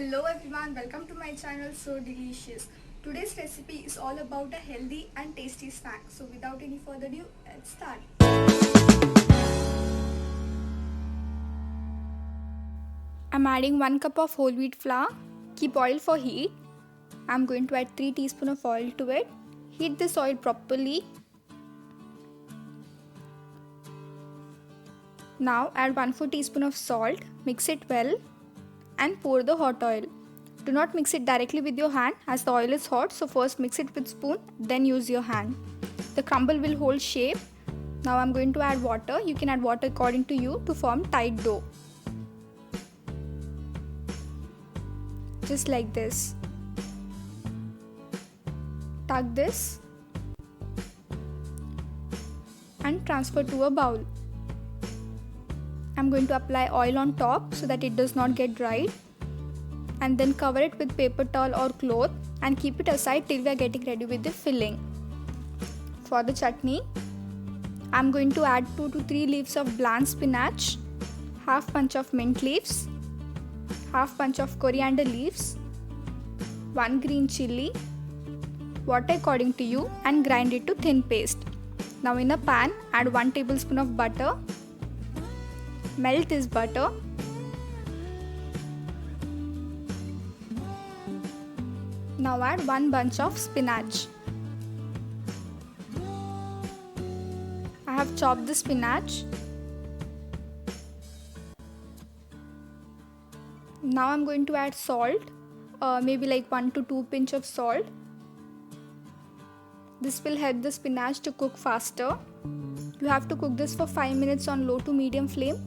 Hello everyone, welcome to my channel So Delicious. Today's recipe is all about a healthy and tasty snack. So without any further ado, let's start. I'm adding 1 cup of whole wheat flour. Keep oil for heat. I'm going to add 3 teaspoons of oil to it. Heat this oil properly. Now add 1/4 teaspoon of salt. Mix it well and pour the hot oil. Do not mix it directly with your hand as the oil is hot, so first mix it with spoon, then use your hand. The crumble will hold shape. Now I'm going to add water. You can add water according to you to form tight dough. Just like this. Tuck this and transfer to a bowl. I'm going to apply oil on top so that it does not get dried, and then cover it with paper towel or cloth and keep it aside till we are getting ready with the filling. For the chutney, I'm going to add 2 to 3 leaves of bland spinach, half bunch of mint leaves, half bunch of coriander leaves, 1 green chilli, water according to you, and grind it to thin paste. Now in a pan, add 1 tablespoon of butter. Melt this butter. Now add 1 bunch of spinach. I have chopped the spinach. Now I'm going to add salt, maybe like 1 to 2 pinch of salt. This will help the spinach to cook faster. You have to cook this for 5 minutes on low to medium flame.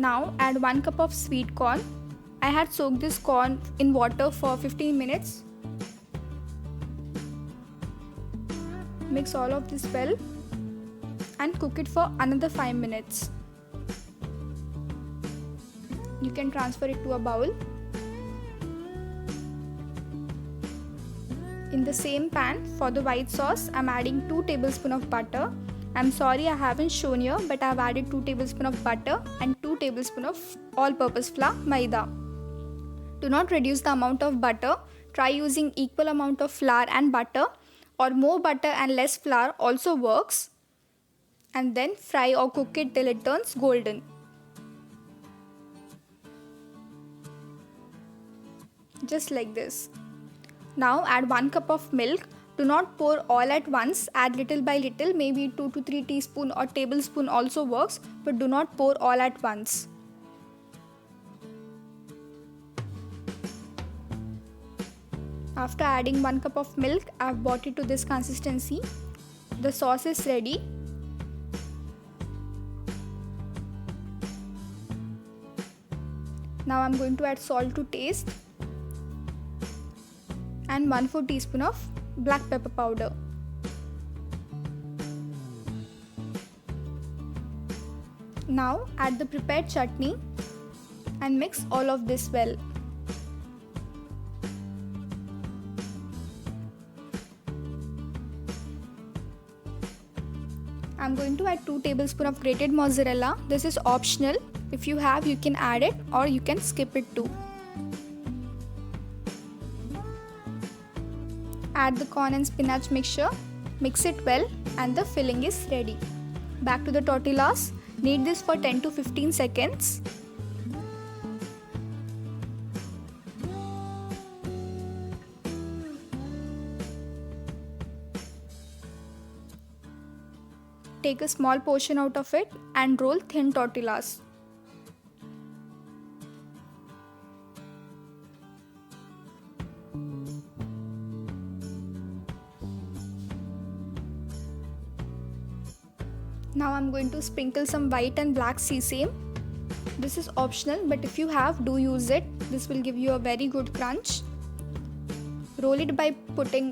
Now add 1 cup of sweet corn. I had soaked this corn in water for 15 minutes. Mix all of this well and cook it for another 5 minutes. You can transfer it to a bowl. In the same pan, for the white sauce, I'm adding 2 tablespoons of butter. I'm sorry I haven't shown here, but I've added 2 tablespoons of butter and 2 tablespoons of all-purpose flour, maida. Do not reduce the amount of butter. Try using equal amount of flour and butter, or more butter and less flour also works. And then fry or cook it till it turns golden. Just like this. Now add 1 cup of milk. Do not pour all at once, add little by little, maybe 2 to 3 teaspoons or tablespoon also works, but do not pour all at once. After adding 1 cup of milk, I have brought it to this consistency. The sauce is ready. Now I am going to add salt to taste and 1/4 teaspoon of black pepper powder. Now add the prepared chutney and mix all of this well. I'm going to add 2 tablespoons of grated mozzarella. This is optional. If you have, you can add it or you can skip it too. Add the corn and spinach mixture, mix it well, and the filling is ready. Back to the tortillas. Knead this for 10 to 15 seconds. Take a small portion out of it and roll thin tortillas. Now I'm going to sprinkle some white and black sesame. This is optional, but if you have, do use it. This will give you a very good crunch. Roll it by putting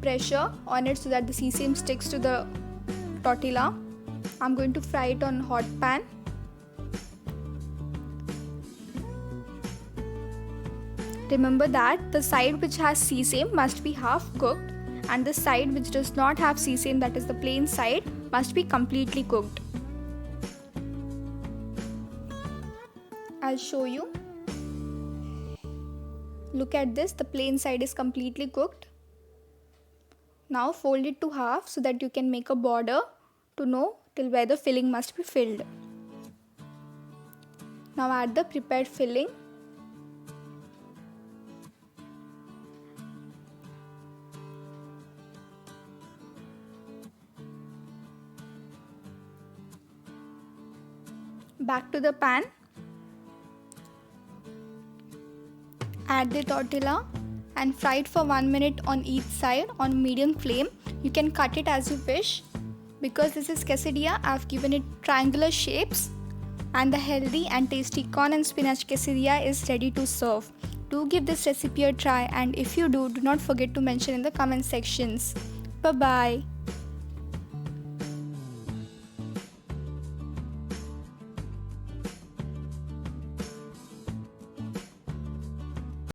pressure on it so that the sesame sticks to the tortilla. I'm going to fry it on hot pan. Remember that the side which has sesame must be half cooked and the side which does not have sesame, that is the plain side, must be completely cooked. I'll show you. Look at this, the plain side is completely cooked. Now fold it to half so that you can make a border to know till where the filling must be filled. Now add the prepared filling. Back to the pan. Add the tortilla and fry it for 1 minute on each side on medium flame. You can cut it as you wish. Because this is quesadilla, I have given it triangular shapes, and the healthy and tasty corn and spinach quesadilla is ready to serve. Do give this recipe a try, and if you do not forget to mention in the comment sections. Bye bye.